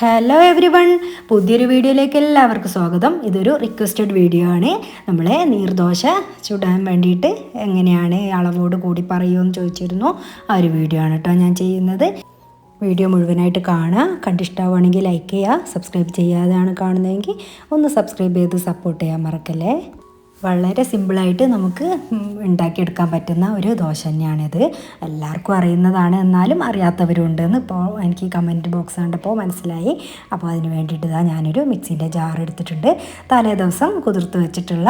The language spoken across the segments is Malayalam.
ഹലോ എവ്രി വൺ, പുതിയൊരു വീഡിയോയിലേക്ക് എല്ലാവർക്കും സ്വാഗതം. ഇതൊരു റിക്വസ്റ്റഡ് വീഡിയോ ആണ്. നമ്മളെ നീർദോശ ചുടാൻ വേണ്ടിയിട്ട് എങ്ങനെയാണ് അളവോട് കൂടി പറയുമെന്ന് ചോദിച്ചിരുന്നു. ആ ഒരു വീഡിയോ ആണ് കേട്ടോ ഞാൻ ചെയ്യുന്നത്. വീഡിയോ മുഴുവനായിട്ട് കാണുക. കണ്ടിഷ്ടമാവുകയാണെങ്കിൽ ലൈക്ക് ചെയ്യുക. സബ്സ്ക്രൈബ് ചെയ്യാതെയാണ് കാണുന്നതെങ്കിൽ ഒന്ന് സബ്സ്ക്രൈബ് ചെയ്ത് സപ്പോർട്ട് ചെയ്യാൻ മറക്കല്ലേ. വളരെ സിമ്പിളായിട്ട് നമുക്ക് ഉണ്ടാക്കിയെടുക്കാൻ പറ്റുന്ന ഒരു ദോശ തന്നെയാണിത്. എല്ലാവർക്കും അറിയുന്നതാണ്, എന്നാലും അറിയാത്തവരുണ്ടെന്ന് ഇപ്പോൾ എനിക്ക് കമൻറ്റ് ബോക്സ് കണ്ടപ്പോൾ മനസ്സിലായി. അപ്പോൾ അതിന് വേണ്ടിയിട്ട് ഞാനൊരു മിക്സിൻ്റെ ജാർ എടുത്തിട്ടുണ്ട്. തലേ ദിവസം കുതിർത്ത് വെച്ചിട്ടുള്ള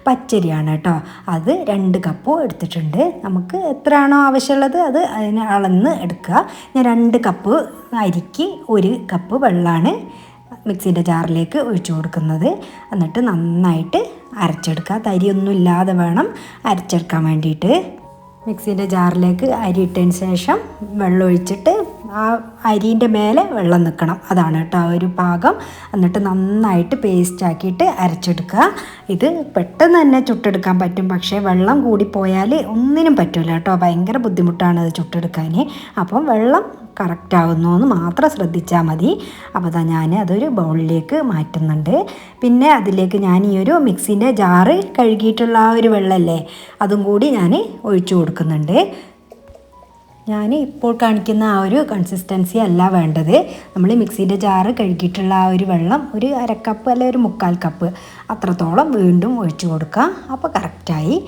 പച്ചരിയാണ് കേട്ടോ. അത് 2 കപ്പ് എടുത്തിട്ടുണ്ട്. നമുക്ക് എത്രയാണോ ആവശ്യമുള്ളത് അത് അതിന് അളന്ന് എടുക്കുക. ഞാൻ 2 കപ്പ് അരിക്ക് 1 കപ്പ് വെള്ളമാണ് മിക്സിൻ്റെ ജാറിലേക്ക് ഒഴിച്ചു കൊടുക്കുന്നത്. എന്നിട്ട് നന്നായിട്ട് അരച്ചെടുക്കുക. തരിയൊന്നും ഇല്ലാതെ വേണം അരച്ചെടുക്കാൻ വേണ്ടിയിട്ട്. മിക്സിൻ്റെ ജാറിലേക്ക് അരി ഇട്ടതിന് ശേഷം വെള്ളം ഒഴിച്ചിട്ട് ആ അരിൻ്റെ മേലെ വെള്ളം നിൽക്കണം, അതാണ് കേട്ടോ ഒരു പാകം. എന്നിട്ട് നന്നായിട്ട് പേസ്റ്റ് ആക്കിയിട്ട് അരച്ചെടുക്കുക. ഇത് പെട്ടെന്ന് തന്നെ ചുട്ടെടുക്കാൻ പറ്റും, പക്ഷേ വെള്ളം കൂടിപ്പോയാൽ ഒന്നിനും പറ്റില്ല കേട്ടോ. ഭയങ്കര ബുദ്ധിമുട്ടാണ് അത് ചുട്ടെടുക്കാൻ. അപ്പം വെള്ളം കറക്റ്റ് ആവുന്നു എന്ന് മാത്രം ശ്രദ്ധിച്ചാൽ മതി. അപ്പോൾ ഞാൻ അതൊരു ബൗളിലേക്ക് മാറ്റുന്നുണ്ട്. പിന്നെ അതിലേക്ക് ഞാൻ ഈ ഒരു മിക്സിൻ്റെ ജാറ് കഴുകിയിട്ടുള്ള ആ ഒരു വെള്ളമല്ലേ, അതും കൂടി ഞാൻ ഒഴിച്ചു കൊടുക്കുന്നുണ്ട്. ഞാൻ ഇപ്പോൾ കാണിക്കുന്ന ആ ഒരു കൺസിസ്റ്റൻസി അല്ല വേണ്ടത്. നമ്മൾ മിക്സിൻ്റെ ജാറ് കഴുകിയിട്ടുള്ള ആ ഒരു വെള്ളം ഒരു 1/2 കപ്പ് അല്ലെങ്കിൽ ഒരു 1/4 കപ്പ് അത്രത്തോളം വീണ്ടും ഒഴിച്ചു കൊടുക്കുക. അപ്പോൾ കറക്റ്റായി.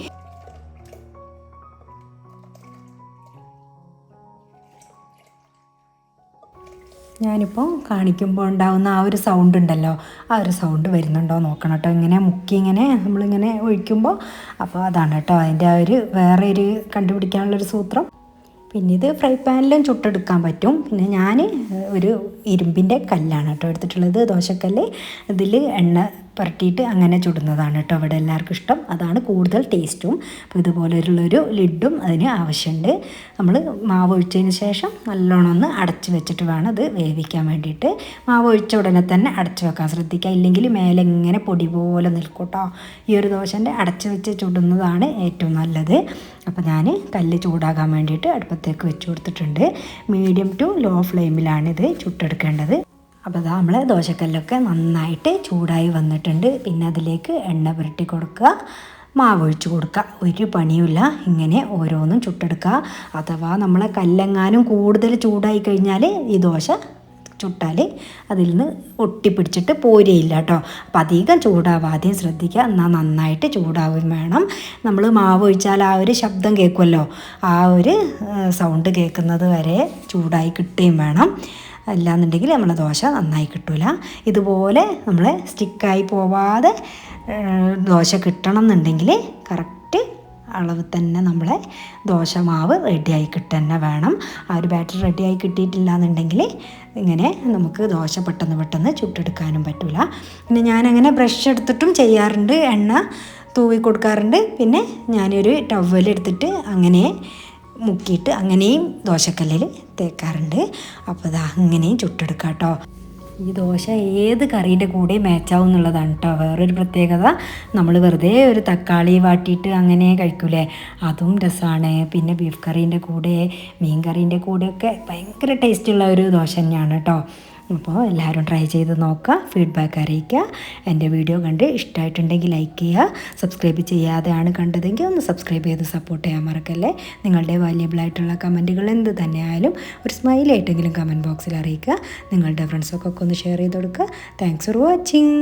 ഞാനിപ്പോൾ കാണിക്കുമ്പോൾ ഉണ്ടാകുന്ന ആ ഒരു സൗണ്ട് ഉണ്ടല്ലോ, ആ ഒരു സൗണ്ട് വരുന്നുണ്ടോ നോക്കണം കേട്ടോ. ഇങ്ങനെ മുക്കി ഇങ്ങനെ നമ്മളിങ്ങനെ ഒഴിക്കുമ്പോൾ, അപ്പോൾ അതാണ് കേട്ടോ അതിൻ്റെ ആ ഒരു വേറെ ഒരു കണ്ടുപിടിക്കാനുള്ളൊരു സൂത്രം. പിന്നെ ഇത് ഫ്രൈ പാനിലും ചുട്ടെടുക്കാൻ പറ്റും. പിന്നെ ഞാൻ ഒരു ഇരുമ്പിൻ്റെ കല്ലാണ് കേട്ടോ എടുത്തിട്ടുള്ളത്, ദോശക്കല്ല്. ഇതിൽ എണ്ണ പുരട്ടിയിട്ട് അങ്ങനെ ചുടുന്നതാണ് കേട്ടോ ഇവിടെ എല്ലാവർക്കും ഇഷ്ടം. അതാണ് കൂടുതൽ ടേസ്റ്റും. അപ്പോൾ ഇതുപോലെയുള്ളൊരു ലിഡും അതിന് ആവശ്യമുണ്ട്. നമ്മൾ മാവ് ഒഴിച്ചതിന് ശേഷം നല്ലോണം ഒന്ന് അടച്ച് വെച്ചിട്ട് വേണം അത് വേവിക്കാൻ വേണ്ടിയിട്ട്. മാവ് ഒഴിച്ച ഉടനെ തന്നെ അടച്ച് വെക്കാൻ ശ്രദ്ധിക്കുക, ഇല്ലെങ്കിൽ മേലെ ഇങ്ങനെ പൊടി പോലെ നിൽക്കും കേട്ടോ. ഈ ഒരു ദോശൻ്റെ അടച്ച് വെച്ച് ചുടുന്നതാണ് ഏറ്റവും നല്ലത്. അപ്പോൾ ഞാൻ കല്ല് ചൂടാകാൻ വേണ്ടിയിട്ട് അടുപ്പത്തേക്ക് വെച്ച് കൊടുത്തിട്ടുണ്ട്. മീഡിയം ടു ലോ ഫ്ലെയിമിലാണിത് ചുട്ടെടുക്കേണ്ടത്. അപ്പോൾ നമ്മൾ ദോശക്കല്ലൊക്കെ നന്നായിട്ട് ചൂടായി വന്നിട്ടുണ്ട്. പിന്നെ അതിലേക്ക് എണ്ണ പുരട്ടി കൊടുക്കുക, മാവ് ഒഴിച്ച് കൊടുക്കുക. ഒരു പണിയുമില്ല, ഇങ്ങനെ ഓരോന്നും ചുട്ടെടുക്കുക. അഥവാ നമ്മളെ കല്ലെങ്ങാനും കൂടുതൽ ചൂടായി കഴിഞ്ഞാൽ ഈ ദോശ ചുട്ടാൽ അതിൽ നിന്ന് ഒട്ടിപ്പിടിച്ചിട്ട് പോരുകയില്ല കേട്ടോ. അപ്പോൾ അധികം ചൂടാവാതെയും ശ്രദ്ധിക്കുക, എന്നാൽ നന്നായിട്ട് ചൂടാവുകയും വേണം. നമ്മൾ മാവ് ഒഴിച്ചാൽ ആ ഒരു ശബ്ദം കേൾക്കുമല്ലോ, ആ ഒരു സൗണ്ട് കേൾക്കുന്നത് വരെ ചൂടായി കിട്ടുകയും വേണം. അല്ലാന്നുണ്ടെങ്കിൽ നമ്മളെ ദോശ നന്നായി കിട്ടില്ല. ഇതുപോലെ നമ്മൾ സ്റ്റിക്കായി പോവാതെ ദോശ കിട്ടണം എന്നുണ്ടെങ്കിൽ കറക്റ്റ് അളവ് തന്നെ നമ്മളെ ദോശ മാവ് റെഡിയായി കിട്ടുക വേണം. ആ ഒരു ബാറ്റർ റെഡിയായി കിട്ടിയിട്ടില്ല എന്നുണ്ടെങ്കിൽ ഇങ്ങനെ നമുക്ക് ദോശ പെട്ടെന്ന് ചുട്ടെടുക്കാനും പറ്റില്ല. പിന്നെ ഞാനങ്ങനെ ബ്രഷ് എടുത്തിട്ടും ചെയ്യാറുണ്ട്, എണ്ണ തൂവി കൊടുക്കാറുണ്ട്. പിന്നെ ഞാനൊരു ടവലെടുത്തിട്ട് അങ്ങനെ മുക്കിയിട്ട് അങ്ങനെയും ദോശക്കല്ലിൽ തേക്കാറുണ്ട്. അപ്പോൾ അങ്ങനെയും ചുട്ടെടുക്കാം കേട്ടോ. ഈ ദോശ ഏത് കറീൻ്റെ കൂടെ മാച്ചാവും എന്നുള്ളതാണ് കേട്ടോ വേറൊരു പ്രത്യേകത. നമ്മൾ വെറുതെ ഒരു തക്കാളി വാട്ടിയിട്ട് അങ്ങനെ കഴിക്കൂലേ, അതും രസമാണ്. പിന്നെ ബീഫ് കറീൻ്റെ കൂടെ, മീൻ കറീൻ്റെ കൂടെയൊക്കെ ഭയങ്കര ടേസ്റ്റുള്ള ഒരു ദോശ തന്നെയാണ് കേട്ടോ. അപ്പോൾ എല്ലാവരും ട്രൈ ചെയ്ത് നോക്കുക, ഫീഡ്ബാക്ക് അറിയിക്കുക. എൻ്റെ വീഡിയോ കണ്ട് ഇഷ്ടമായിട്ടുണ്ടെങ്കിൽ ലൈക്ക് ചെയ്യുക. സബ്സ്ക്രൈബ് ചെയ്യാതെയാണ് കണ്ടതെങ്കിൽ ഒന്ന് സബ്സ്ക്രൈബ് ചെയ്ത് സപ്പോർട്ട് ചെയ്യാൻ മറക്കല്ലേ. നിങ്ങളുടെ വാല്യബിളായിട്ടുള്ള കമൻറ്റുകൾ എന്ത് തന്നെയായാലും ഒരു സ്മൈലായിട്ടെങ്കിലും കമൻറ്റ് ബോക്സിൽ അറിയിക്കുക. നിങ്ങളുടെ ഫ്രണ്ട്സൊക്കെ ഒന്ന് ഷെയർ ചെയ്ത് കൊടുക്കുക. Thanks for watching.